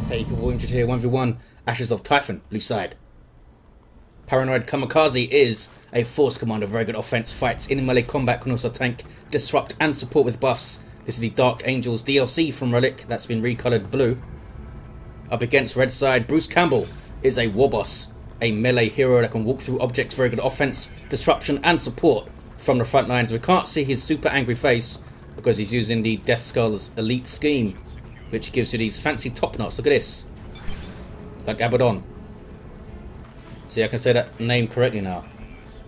Hey people, injured here, 1v1, Ashes of Typhon, blue side. Paranoid Kamikaze is a force commander, very good offense, fights in melee combat, can also tank, disrupt and support with buffs. This is the Dark Angels DLC from Relic that's been recolored blue. Up against red side, Bruce Campbell is a Warboss, a melee hero that can walk through objects, very good offense, disruption and support from the front lines. We can't see his super angry face because he's using the Death Skull's elite scheme, which gives you these fancy top knots. Look at this. Like Abaddon. See, I can say that name correctly now.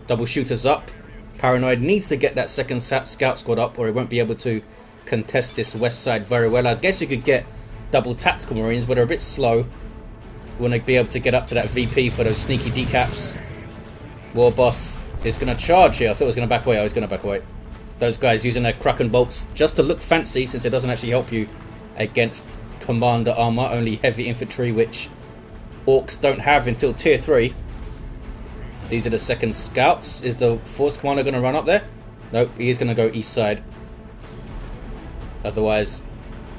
Double shooters up. Paranoid needs to get that second scout squad up or he won't be able to contest this west side very well. I guess you could get double tactical marines, but they're a bit slow. You want to be able to get up to that VP for those sneaky decaps. Warboss is going to charge here. I thought it was going to back away. Oh, he's going to back away. Those guys using their Kraken bolts just to look fancy, since it doesn't actually help you against commander armor, only heavy infantry, which Orks don't have until tier 3. These are the second scouts. Is the force commander going to run up there? Nope, he is going to go east side. Otherwise,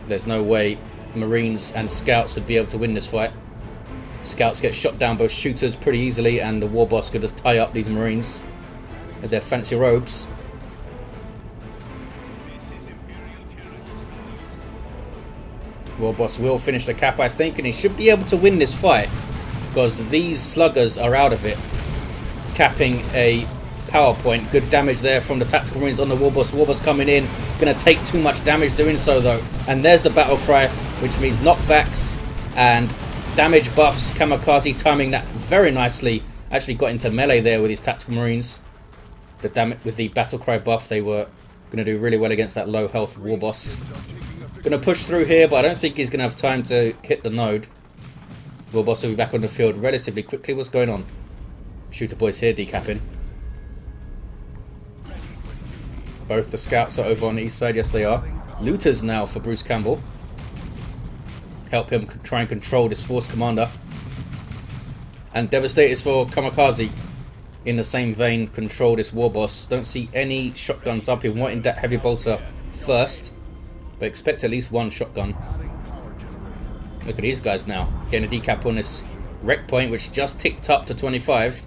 there's no way marines and scouts would be able to win this fight. Scouts get shot down by shooters pretty easily, and the Warboss could just tie up these marines with their fancy robes. Warboss will finish the cap, I think, and he should be able to win this fight because these sluggers are out of it. Capping a power point. Good damage there from the tactical marines on the Warboss. Warboss coming in, going to take too much damage doing so though. And there's the battle cry, which means knockbacks and damage buffs. Kamikaze timing that very nicely. Actually got into melee there with his tactical marines. The damage with the battle cry buff, they were going to do really well against that low health Warboss. Going to push through here, but I don't think he's going to have time to hit the node. Warboss will be back on the field relatively quickly. What's going on? Shooter boys here decapping. Both the scouts are over on the east side. Yes, they are. Looters now for Bruce Campbell. Help him try and control this force commander. And Devastators for Kamikaze. In the same vein, control this Warboss. Don't see any shotguns up here. Wanting that heavy bolter first. But expect at least one shotgun. Look at these guys now. Getting a decap on this wreck point, which just ticked up to 25.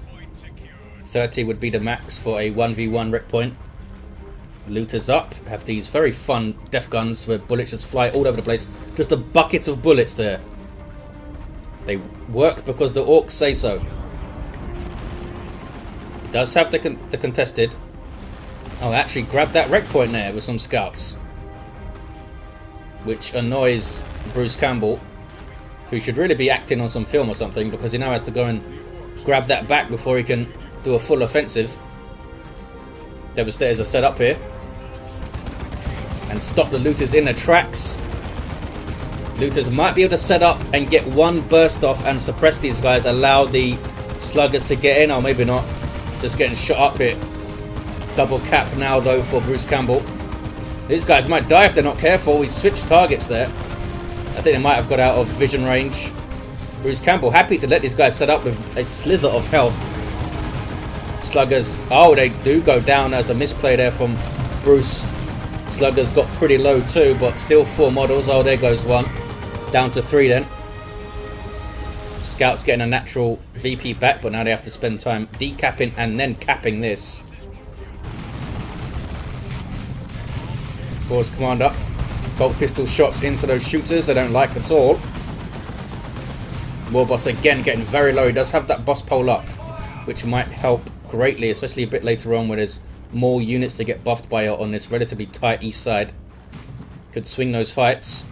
30 would be the max for a 1v1 wreck point. Looters up. Have these very fun def guns where bullets just fly all over the place. Just a bucket of bullets there. They work because the Orks say so. It does have the contested. Oh, actually grabbed that wreck point there with some scouts, which annoys Bruce Campbell, who should really be acting on some film or something, because he now has to go and grab that back before he can do a full offensive. Devastators are set up here and stop the looters in their tracks. Looters might be able to set up and get one burst off and suppress these guys, allow the sluggers to get in, or maybe not. Just getting shot up here. Double cap now though for Bruce Campbell. These guys might die if they're not careful. We switched targets there. I think they might have got out of vision range. Bruce Campbell happy to let these guys set up with a slither of health. Sluggers, oh, they do go down as a misplay there from Bruce. Sluggers got pretty low too, but still 4 models. Oh, there goes one. Down to 3 then. Scouts getting a natural VP back, but now they have to spend time decapping and then capping this. Force commander. Bolt pistol shots into those shooters they don't like at all. Warboss again getting very low. He does have that boss pole up, which might help greatly, especially a bit later on where there's more units to get buffed by on this relatively tight east side. Could swing those fights.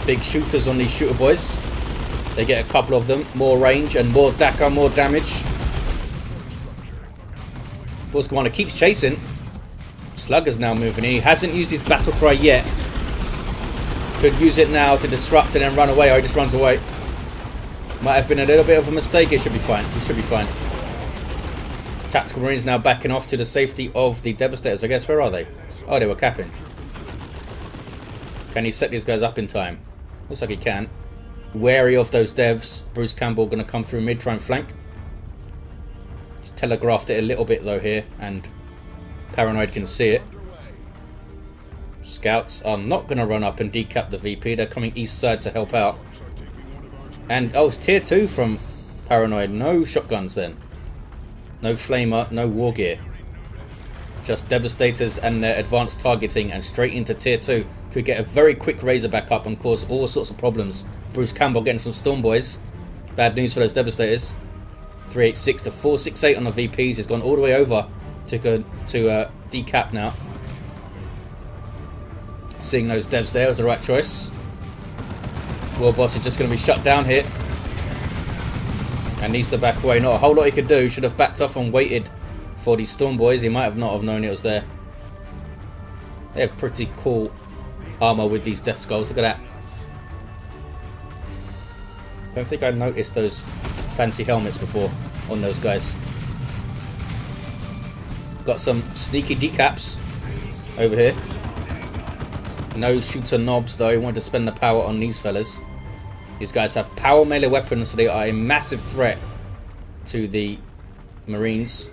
Big shooters on these shooter boys. They get a couple of them. More range and more DACA, more damage. Force commander keeps chasing. Slugger's now moving in. He hasn't used his battle cry yet. Could use it now to disrupt and then run away. Oh, he just runs away. Might have been a little bit of a mistake. He should be fine. He should be fine. Tactical Marines now backing off to the safety of the Devastators. I guess, where are they? Oh, they were capping. Can he set these guys up in time? Looks like he can. Wary of those devs. Bruce Campbell going to come through mid, try and flank. He's telegraphed it a little bit though here, and Paranoid can see it. Scouts are not going to run up and decap the VP. They're coming east side to help out. And, oh, it's tier 2 from Paranoid. No shotguns then. No flamer, no war gear. Just Devastators and their advanced targeting, and straight into tier 2. Could get a very quick Razorback up and cause all sorts of problems. Bruce Campbell getting some Storm Boys. Bad news for those Devastators. 386 to 468 on the VPs. He's gone all the way over to go to decap now. Seeing those devs there was the right choice. Warboss is just going to be shut down here. And needs to back away. Not a whole lot he could do. Should have backed off and waited for these Storm Boys. He might have not have known it was there. They have pretty cool armor with these Death Skulls. Look at that. Don't think I noticed those fancy helmets before on those guys. Got some sneaky decaps over here. No shooter knobs though. He wanted to spend the power on these fellas. These guys have power melee weapons, so they are a massive threat to the Marines.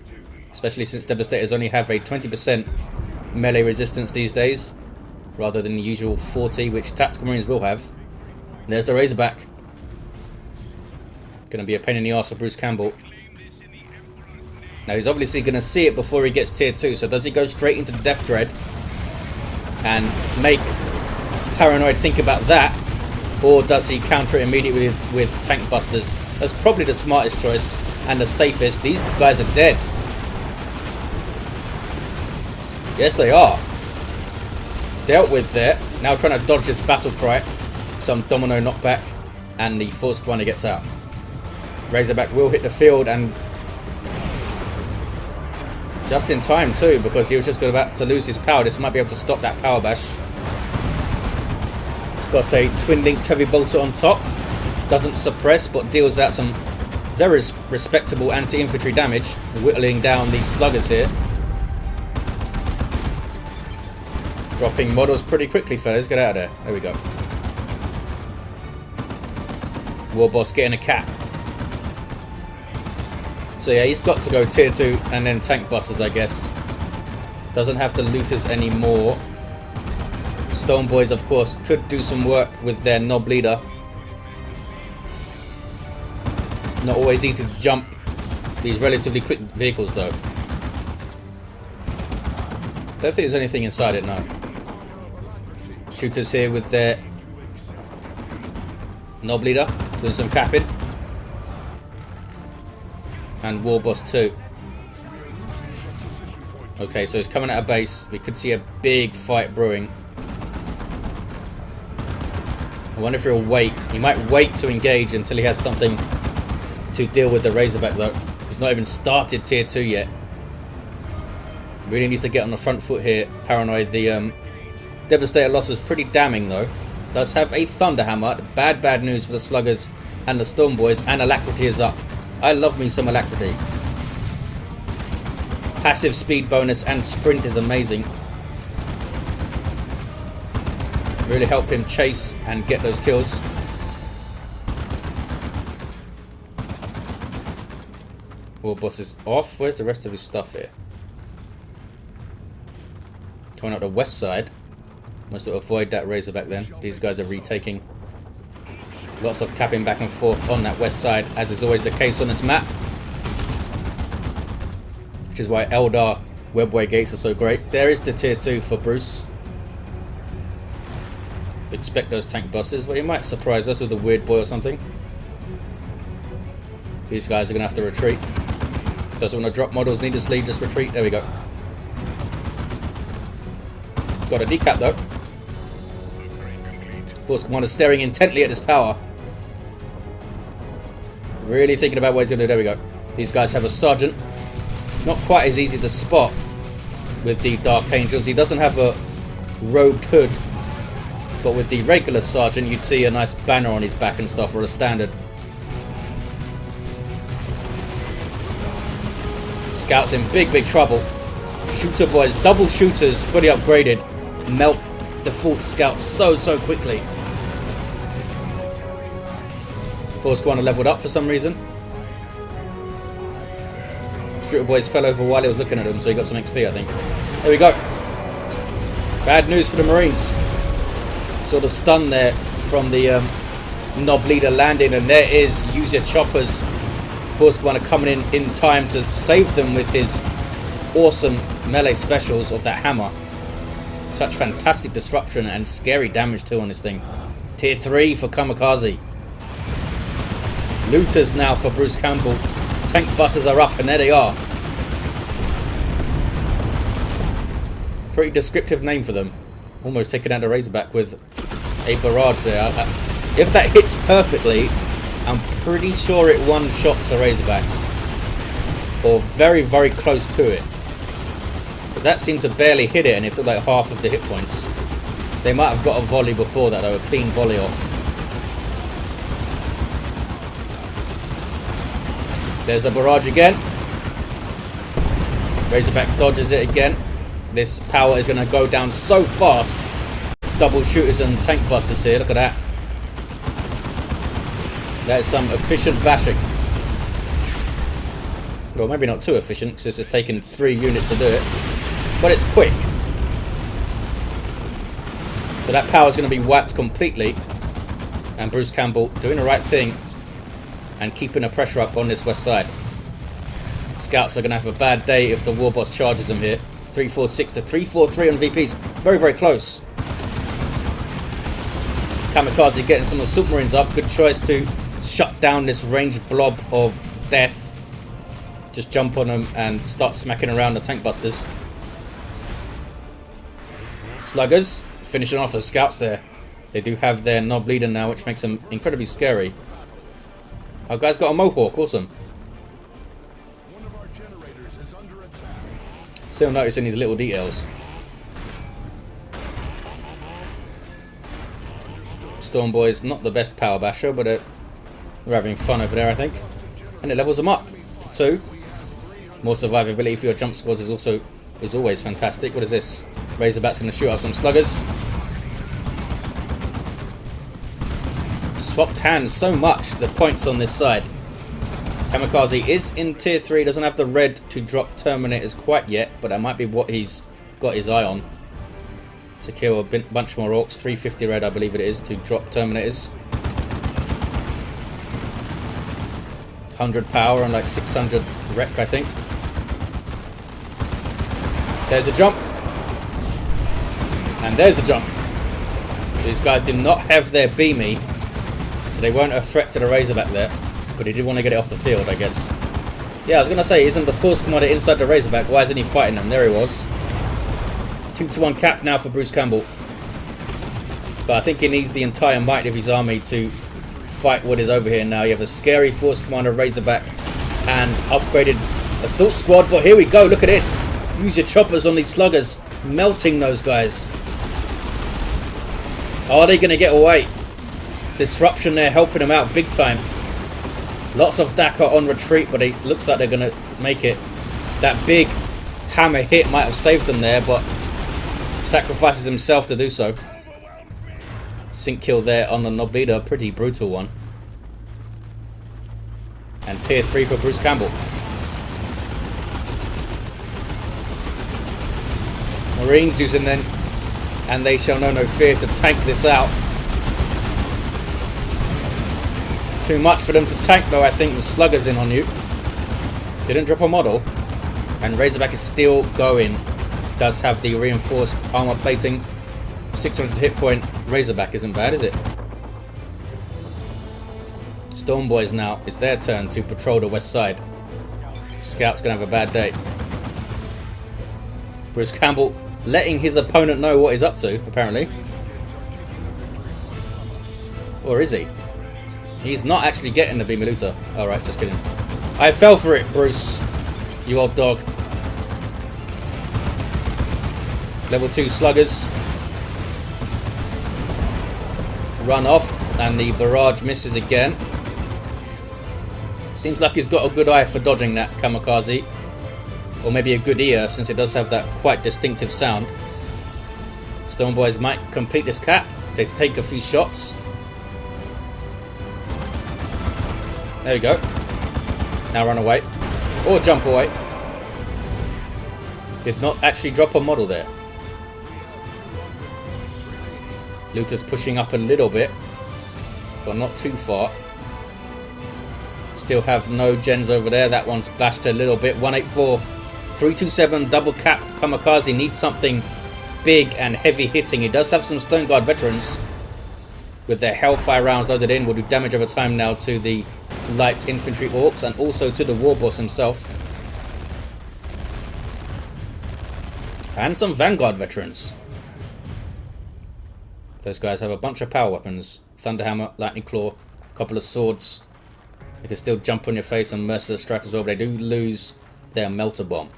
Especially since Devastators only have a 20% melee resistance these days, rather than the usual 40, which Tactical Marines will have. And there's the Razorback. Going to be a pain in the arse for Bruce Campbell. Now he's obviously going to see it before he gets tier 2, so does he go straight into the Death Dread and make Paranoid think about that, or does he counter it immediately with Tank Busters? That's probably the smartest choice and the safest. These guys are dead. Yes, they are. Dealt with there. Now trying to dodge this battle cry. Some domino knockback, and the Force Commander gets out. Razorback will hit the field, and just in time too, because he was just about to lose his power. This might be able to stop that power bash. It's got a twin-linked heavy bolter on top. Doesn't suppress, but deals out some very respectable anti-infantry damage, whittling down these sluggers here. Dropping models pretty quickly, fellas. Get out of there. There we go. Warboss getting a cap. So yeah, he's got to go tier 2 and then Tank Busters, I guess. Doesn't have to loot us anymore. Stone Boys, of course, could do some work with their Knob Leader. Not always easy to jump these relatively quick vehicles, though. Don't think there's anything inside it, no. Shooters here with their Knob Leader, doing some capping. And Warboss too. Okay, so he's coming out of base. We could see a big fight brewing. I wonder if he'll wait. He might wait to engage until he has something to deal with the Razorback, though. He's not even started tier 2 yet. Really needs to get on the front foot here. Paranoid. The Devastator loss was pretty damning, though. Does have a Thunderhammer. Bad news for the Sluggers and the Storm Boys. And Alacrity is up. I love me some Alacrity. Passive speed bonus and sprint is amazing. Really help him chase and get those kills. Warboss is off. Where's the rest of his stuff here? Coming up the west side. Must avoid that Razorback then. These guys are retaking. Lots of capping back and forth on that west side, as is always the case on this map. Which is why Eldar webway gates are so great. There is the tier 2 for Bruce. Expect those Tank Busters, but he might surprise us with a weird boy or something. These guys are going to have to retreat. Doesn't want to drop models needlessly, just retreat. There we go. Got a decap though. Force Commander staring intently at his power. Really thinking about what he's going to do. There we go. These guys have a Sergeant. Not quite as easy to spot with the Dark Angels. He doesn't have a robed hood. But with the regular Sergeant, you'd see a nice banner on his back and stuff, or a standard. Scouts in big trouble. Shooter Boys, double shooters, fully upgraded. Melt default Scouts so quickly. Force Commander leveled up for some reason. Shooter Boys fell over while he was looking at him, so he got some XP, I think. There we go. Bad news for the Marines. Saw the stun there from the Knob Leader landing, and there is Use Your Choppers. Force Commander coming in time to save them with his awesome melee specials of that hammer. Such fantastic disruption and scary damage too on this thing. Tier 3 for Kamikaze. Looters now for Bruce Campbell. Tank busters are up, and there they are. Pretty descriptive name for them. Almost taking out the Razorback with a barrage there. If that hits perfectly, I'm pretty sure it one-shots a Razorback. Or very, very close to it. Because that seemed to barely hit it, and it took like half of the hit points. They might have got a volley before that, though. A clean volley off. There's a barrage again. Razorback dodges it again. This power is going to go down so fast. Double shooters and tank busters here. Look at that. That is some efficient bashing. Well, maybe not too efficient, because it's just taken 3 units to do it. But it's quick. So that power is going to be wiped completely. And Bruce Campbell doing the right thing and keeping the pressure up on this west side. Scouts are going to have a bad day if the Warboss charges them here. 346 to 343 on VPs. Very, very close. Kamikaze getting some assault marines up. Good choice to shut down this ranged blob of death. Just jump on them and start smacking around the tank busters. Sluggers finishing off the scouts there. They do have their Knob Leader now, which makes them incredibly scary. Our guy's got a Mohawk. Awesome. Still noticing these little details. Storm Boy's not the best power basher, but we're having fun over there, I think. And it levels them up to 2. More survivability for your jump squads is always fantastic. What is this? Razorback's going to shoot up some sluggers. Swapped hands so much, the points on this side. Kamikaze is in tier 3, doesn't have the red to drop Terminators quite yet, but that might be what he's got his eye on. To kill a bunch more Orks, 350 red I believe it is, to drop Terminators. 100 power and like 600 wreck I think. There's a jump. And there's a jump. These guys do not have their beamy, so they weren't a threat to the Razorback there. But he did want to get it off the field, I guess. Yeah, I was going to say, isn't the Force Commander inside the Razorback? Why isn't he fighting them? There he was. 2-1 cap now for Bruce Campbell. But I think he needs the entire might of his army to fight what is over here now. You have a scary Force Commander Razorback and upgraded assault squad. But here we go, look at this. Use your choppers on these sluggers. Melting those guys. Are they going to get away? Disruption there helping them out big time. Lots of DoW2 on retreat, but it looks like they're going to make it. That big hammer hit might have saved them there, but sacrifices himself to do so. Sink kill there on the Knob Leader, a pretty brutal one. And tier 3 for Bruce Campbell. Marines using them, and they shall know no fear to tank this out. Too much for them to tank though, I think, with sluggers in on you. Didn't drop a model. And Razorback is still going. Does have the reinforced armor plating. 600 hit point. Razorback isn't bad, is it? Storm Boys now. It's their turn to patrol the west side. Scout's gonna have a bad day. Bruce Campbell letting his opponent know what he's up to, apparently. Or is he? He's not actually getting the beam looter. Alright, just kidding. I fell for it, Bruce. You old dog. Level 2 sluggers. Run off, and the barrage misses again. Seems like he's got a good eye for dodging that Kamikaze. Or maybe a good ear, since it does have that quite distinctive sound. Stone Boys might complete this cap if they take a few shots. There we go. Now run away. Or jump away. Did not actually drop a model there. Luther's pushing up a little bit, but not too far. Still have no gens over there. That one's bashed a little bit. 184, 327 double cap. Kamikaze needs something big and heavy hitting. He does have some Stone Guard veterans with their Hellfire rounds loaded in. Will do damage over time now to the light infantry orcs and also to the Warboss himself. And some Vanguard veterans. Those guys have a bunch of power weapons. Thunderhammer, Lightning Claw, a couple of swords. They can still jump on your face and Merciless Strike as well, but they do lose their Melter Bomb.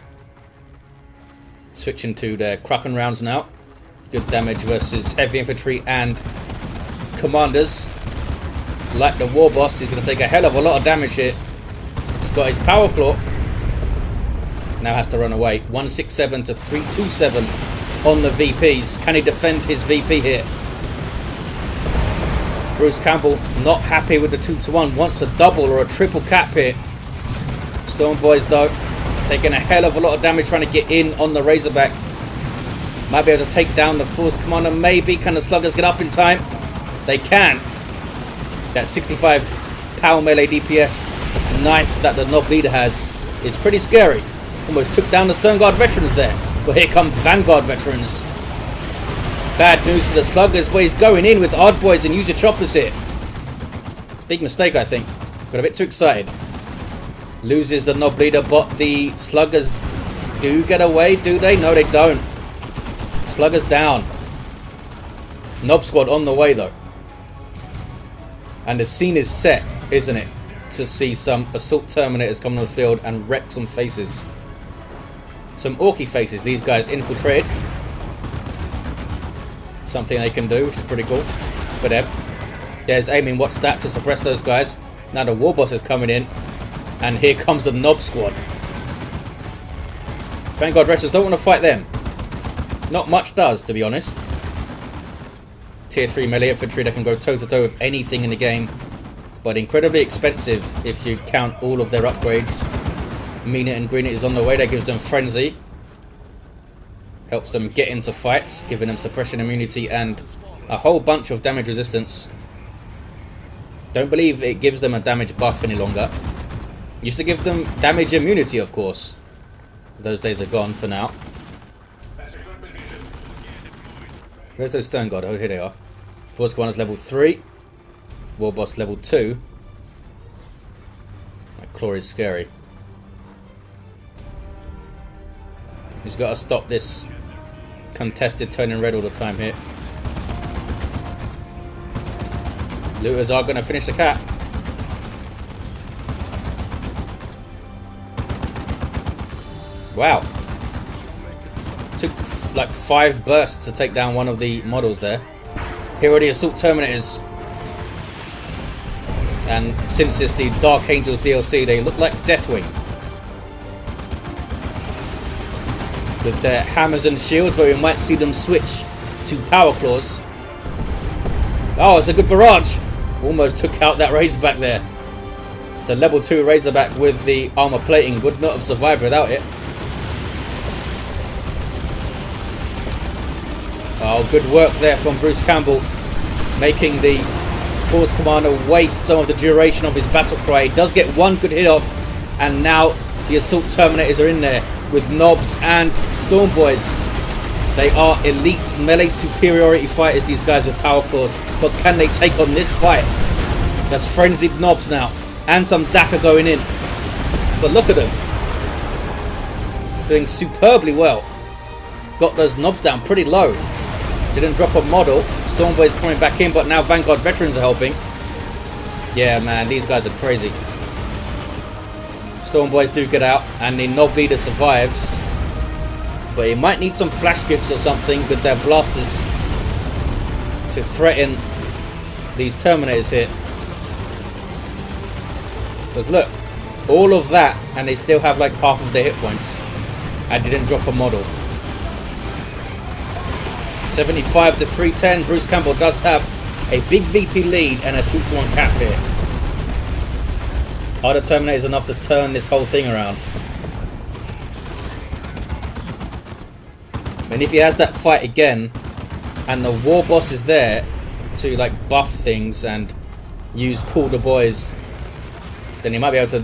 Switching to their Kraken rounds now. Good damage versus heavy infantry and commanders. Like the Warboss, he's going to take a hell of a lot of damage here. He's got his Power Claw. Now has to run away. 167 to 327 on the VPs. Can he defend his VP here? Bruce Campbell not happy with the 2-to-1. Wants a double or a triple cap here. Storm Boys though taking a hell of a lot of damage trying to get in on the Razorback. Might be able to take down the Force Commander maybe. Can the Sluggers get up in time? They can. That 65 power melee DPS knife that the Nob Leader has is pretty scary. Almost took down the Stone Guard veterans there. But here come Vanguard veterans. Bad news for the Sluggers, but he's going in with Odd Boys and use your choppers here. Big mistake, I think. Got a bit too excited. Loses the Nob Leader, but the Sluggers do get away, do they? No, they don't. Sluggers down. Nob Squad on the way, though. And the scene is set, isn't it? To see some Assault Terminators come on the field and wreck some faces. Some Orky faces. These guys infiltrated. Something they can do, which is pretty cool for them. There's aiming, what's that, to suppress those guys. Now the Warboss is coming in. And here comes the Nob Squad. Vanguard wrestlers don't want to fight them. Not much does, to be honest. Tier 3 melee infantry that can go toe-to-toe with anything in the game. But incredibly expensive if you count all of their upgrades. Mean It and Green It is on the way. That gives them Frenzy. Helps them get into fights, giving them suppression immunity and a whole bunch of damage resistance. Don't believe it gives them a damage buff any longer. Used to give them damage immunity, of course. Those days are gone for now. Where's those Stone Guard? Oh, here they are. Force Commander's level 3. Warboss level 2. That claw is scary. He's got to stop this contested turning red all the time here. Looters are going to finish the cap. Wow. Took like 5 bursts to take down one of the models there. Here are the Assault Terminators. And since it's the Dark Angels DLC, they look like Deathwing. With their hammers and shields, where we might see them switch to Power Claws. Oh, it's a good barrage. Almost took out that Razorback there. It's a level 2 Razorback with the armor plating. Would not have survived without it. Oh, good work there from Bruce Campbell. Making the Force Commander waste some of the duration of his battle cry. He does get one good hit off. And now the Assault Terminators are in there with Nobs and Storm Boys. They are elite melee superiority fighters, these guys with Power Claws. But can they take on this fight? That's frenzied Nobs now. And some Daka going in. But look at them. Doing superbly well. Got those Nobs down pretty low. Didn't drop a model. Storm Boys coming back in, but now Vanguard veterans are helping. Yeah, man, these guys are crazy. Storm Boys do get out, and the Nob Leader survives. But he might need some flash gifts or something with their blasters to threaten these Terminators here. Because look, all of that, and they still have like half of their hit points. I didn't drop a model. 75 to 310. Bruce Campbell does have a big VP lead and a 2-to-1 cap here. Are the Terminators enough to turn this whole thing around? And if he has that fight again and the Warboss is there to like buff things and use cooler boys, then he might be able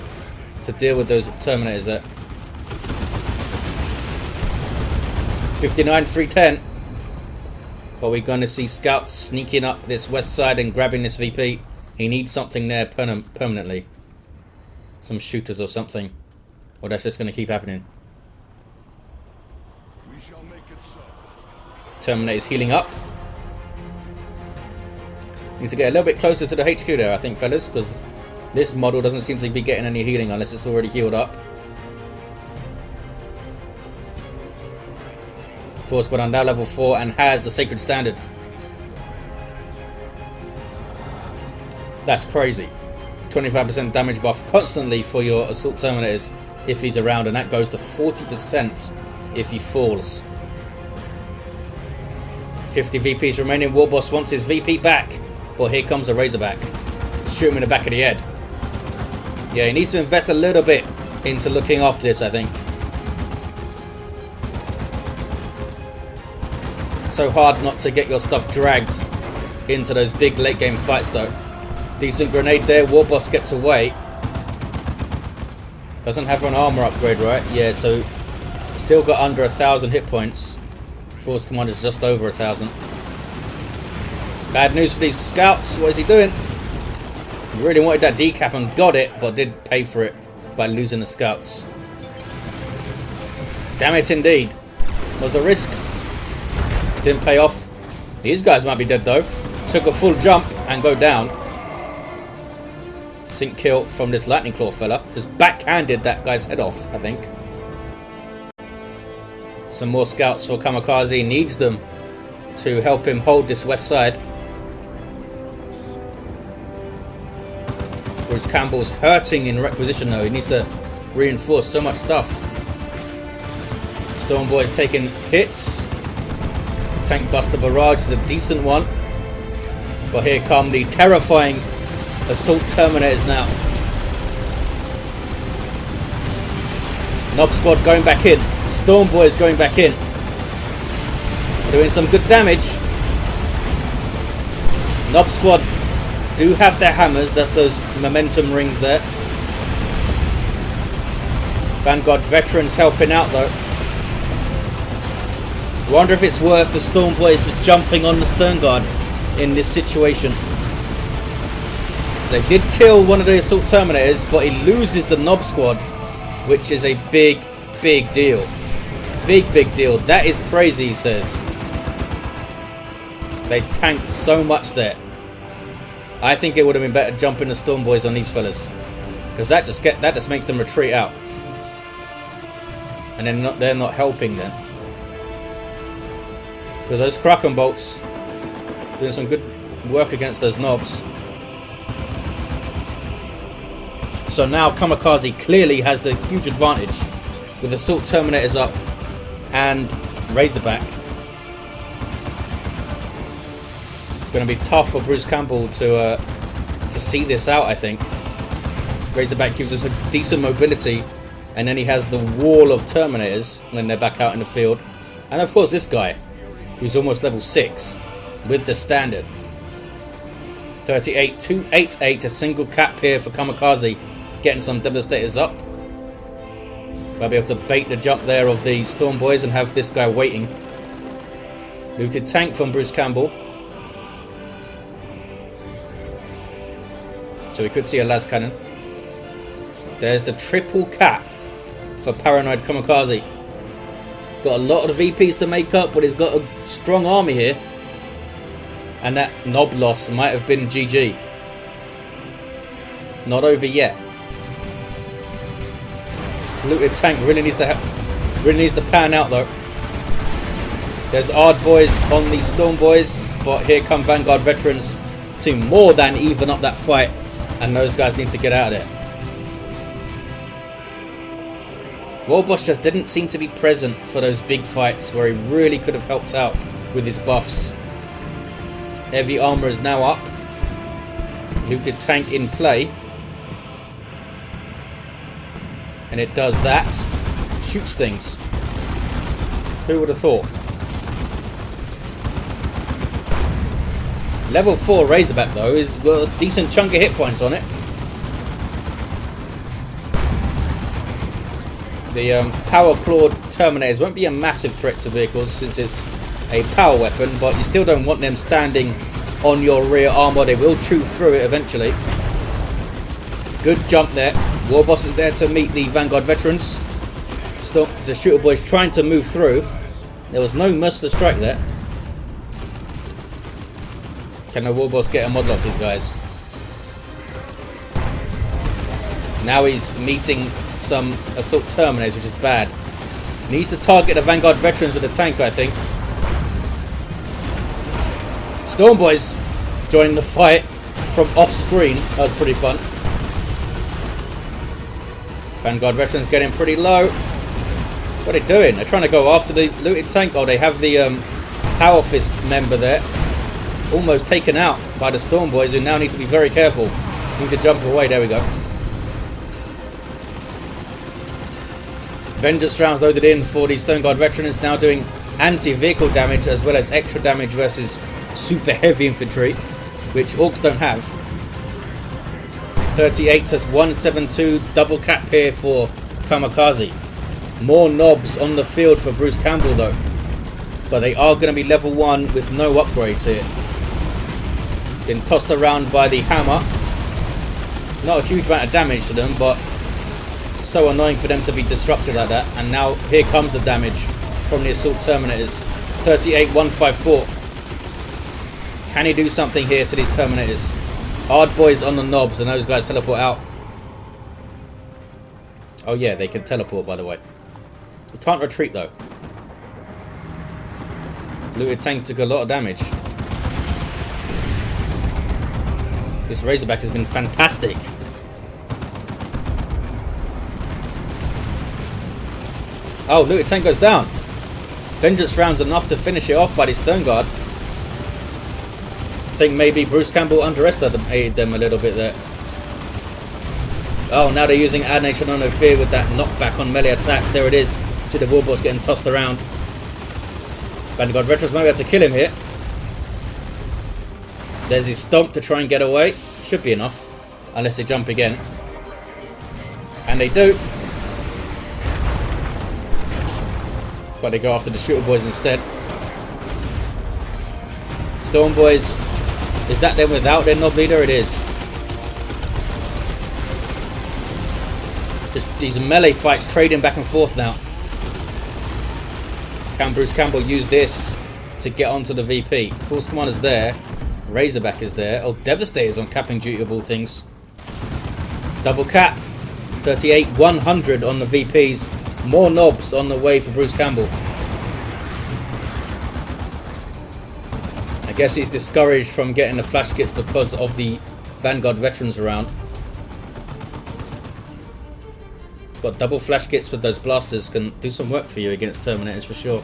to deal with those Terminators there. 59, 310. But we're going to see scouts sneaking up this west side and grabbing this VP. He needs something there permanently. Some shooters or something. Or that's just going to keep happening. We shall make it so. Terminator's healing up. Need to get a little bit closer to the HQ there, I think, fellas, because this model doesn't seem to be getting any healing unless it's already healed up. Force Squad on now level 4 and has the Sacred Standard. That's crazy. 25% damage buff constantly for your Assault Terminators if he's around, and that goes to 40% if he falls. 50 VPs remaining. Warboss wants his VP back. Well, here comes a Razorback. Shoot him in the back of the head. Yeah, he needs to invest a little bit into looking after this, I think. So hard not to get your stuff dragged into those big late game fights though. Decent grenade there. Warboss gets away. Doesn't have an armor upgrade, right? Yeah, so still got under 1,000 hit points. Force Commander's just over 1,000. Bad news for these scouts. What is he doing? He really wanted that decap and got it, but did pay for it by losing the scouts. Damn it indeed. Was a risk. Didn't pay off. These guys might be dead though. Took a full jump and go down. Sync kill from this lightning claw fella. Just backhanded that guy's head off, I think. Some more scouts for Kamikaze. Needs them to help him hold this west side. Whereas Campbell's hurting in requisition though. He needs to reinforce so much stuff. Stormboy's taking hits. Tank Buster Barrage is a decent one. But here come the terrifying Assault Terminators now. Nob Squad going back in. Stormboy's going back in. Doing some good damage. Nob Squad do have their hammers. That's those momentum rings there. Vanguard veterans helping out though. Wonder if it's worth the Stormboys just jumping on the Stern Guard in this situation. They did kill one of the Assault Terminators, but he loses the Nob Squad, which is a big, big deal. Big, big deal. That is crazy, he says. They tanked so much there. I think it would have been better jumping the Stormboys on these fellas, because that just makes them retreat out, and they're not helping then. Because those Kraken bolts doing some good work against those knobs. So now Kamikaze clearly has the huge advantage with Assault Terminators up and Razorback. Going to be tough for Bruce Campbell to see this out, I think. Razorback gives us a decent mobility, and then he has the wall of Terminators when they're back out in the field. And of course this guy, who's almost level 6 with the standard. 38, 288, a single cap here for Kamikaze, getting some Devastators up. We'll be able to bait the jump there of the Stormboys and have this guy waiting. Looted tank from Bruce Campbell. So we could see a las cannon. There's the triple cap for Paranoid Kamikaze. Got a lot of VPs to make up, but he's got a strong army here. And that Nob loss might have been GG. Not over yet. Looted tank really needs to pan out though. There's Ard boys on the Stormboys, but here come Vanguard veterans to more than even up that fight, and those guys need to get out of there. Warboss just didn't seem to be present for those big fights where he really could have helped out with his buffs. Heavy armor is now up. Looted tank in play. And it does that. Shoots things. Who would have thought? Level 4 Razorback though is got a decent chunk of hit points on it. The Power Clawed Terminators won't be a massive threat to vehicles since it's a power weapon, but you still don't want them standing on your rear armor. They will chew through it eventually. Good jump there. Warboss is there to meet the Vanguard veterans. Stop the shooter boys trying to move through. There was no merciless strike there. Can the Warboss get a model off these guys? Now he's meeting some assault terminators, which is bad. Needs to target the Vanguard veterans with a tank, I think. Storm boys joining the fight from off screen. That was pretty fun. Vanguard veterans getting pretty low. What are they doing? They're trying to go after the looted tank. Oh, they have the Power Fist member there. Almost taken out by the Storm boys, who now need to be very careful. Need to jump away. There we go. Vengeance rounds loaded in for the Stone Guard veterans, now doing anti-vehicle damage as well as extra damage versus super heavy infantry, which Orks don't have. 38 to 172, double cap here for Kamikaze. More knobs on the field for Bruce Campbell though, but they are going to be level 1 with no upgrades here. Been tossed around by the hammer. Not a huge amount of damage to them, but so annoying for them to be disrupted like that. And now here comes the damage from the assault terminators. 38 154. Can he do something here to these terminators? Hard boys on the knobs, and those guys teleport out. Oh yeah, they can teleport, by the way. You can't retreat though. Looted tank took a lot of damage. This Razorback has been fantastic. Oh, looted tank goes down. Vengeance rounds enough to finish it off by the Stone Guard. I think maybe Bruce Campbell underestimated them a little bit there. Oh, now they're using Ad Nation on No Fear with that knockback on melee attacks. There it is. See the Warboss getting tossed around. Vanguard veterans might be able to kill him here. There's his stomp to try and get away. Should be enough. Unless they jump again. And they do. But they go after the shooter boys instead. Storm boys. Is that them without their knob leader? It is. Just these melee fights trading back and forth now. Can Bruce Campbell use this to get onto the VP? Force Commander's there. Razorback is there. Oh, Devastator's on capping duty of all things. Double cap. 38 100 on the VPs. More knobs on the way for Bruce Campbell. I guess he's discouraged from getting the flash kits because of the Vanguard veterans around. But double flash kits with those blasters can do some work for you against Terminators for sure.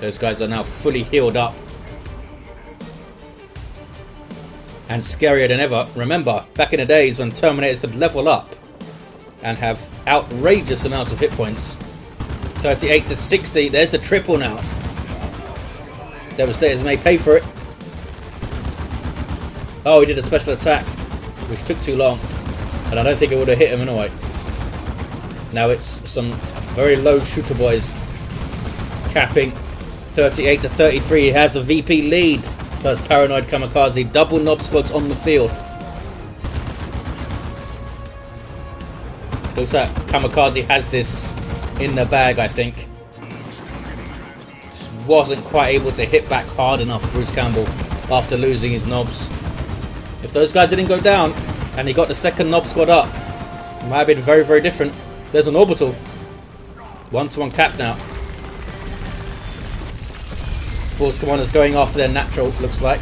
Those guys are now fully healed up. And scarier than ever. Remember, back in the days when Terminators could level up and have outrageous amounts of hit points. 38 to 60. There's the triple now. Devastators may pay for it. Oh, he did a special attack, which took too long. And I don't think it would have hit him anyway. Now it's some very low shooter boys capping. 38 to 33. He has a VP lead. Does Paranoid Kamikaze. Double knob squads on the field. Looks like Kamikaze has this in the bag, I think. Just wasn't quite able to hit back hard enough, Bruce Campbell, after losing his knobs. If those guys didn't go down and he got the second knob squad up, it might have been very, very different. There's an orbital. 1-to-1 cap now. Force Commander's going after their natural, looks like.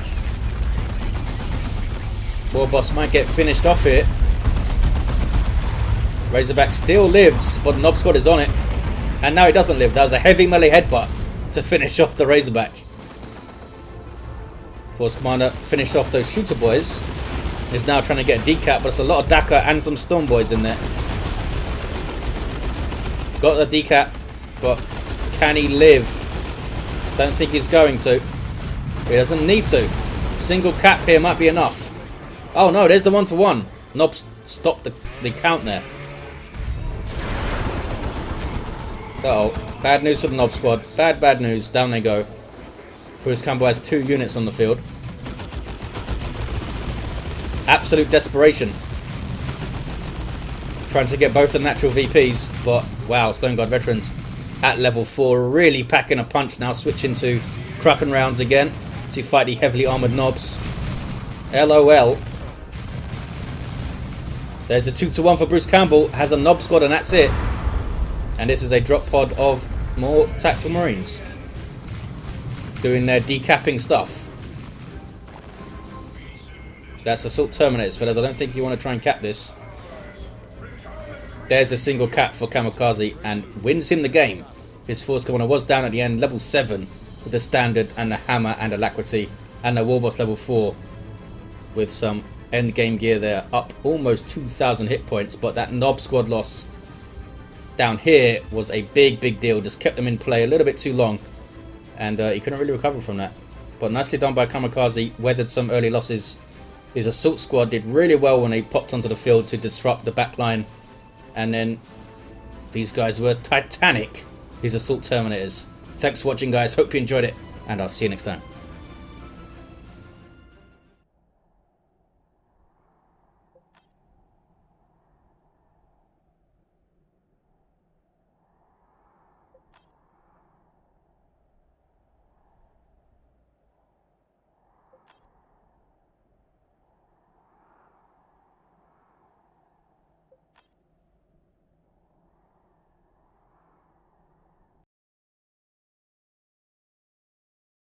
Warboss might get finished off here. Razorback still lives, but the Knob Squad is on it. And now he doesn't live. That was a heavy melee headbutt to finish off the Razorback. Force Commander finished off those shooter boys. He's now trying to get a decap, but it's a lot of Dakar and some Storm boys in there. Got the decap, but can he live? Don't think he's going to. He doesn't need to. Single cap here might be enough. Oh no, there's the 1-to-1. Nobs stopped the count there. Uh-oh. Bad news for the Nob squad. Bad news. Down they go. Bruce Campbell has 2 units on the field. Absolute desperation. Trying to get both the natural VPs, but wow, Stone Guard veterans at level 4 really packing a punch now, switching to Kraken rounds again to fight the heavily armoured Nobs. LOL. There's a 2-to-1 for Bruce Campbell, has a Nob squad and that's it. And this is a drop pod of more Tactical Marines doing their decapping stuff. That's Assault Terminators, fellas. I don't think you want to try and cap this. There's a single cap for Kamikaze and wins him the game. His Force Commander was down at the end, level 7 with the Standard and the Hammer and Alacrity, and the Warboss level 4 with some end game gear there, up almost 2,000 hit points. But that Nob squad loss down here was a big deal. Just kept them in play a little bit too long, and he couldn't really recover from that. But nicely done by Kamikaze, weathered some early losses. His assault squad did really well when they popped onto the field to disrupt the backline, and then these guys were titanic, his assault terminators. Thanks for watching, guys. Hope you enjoyed it, and I'll see you next time.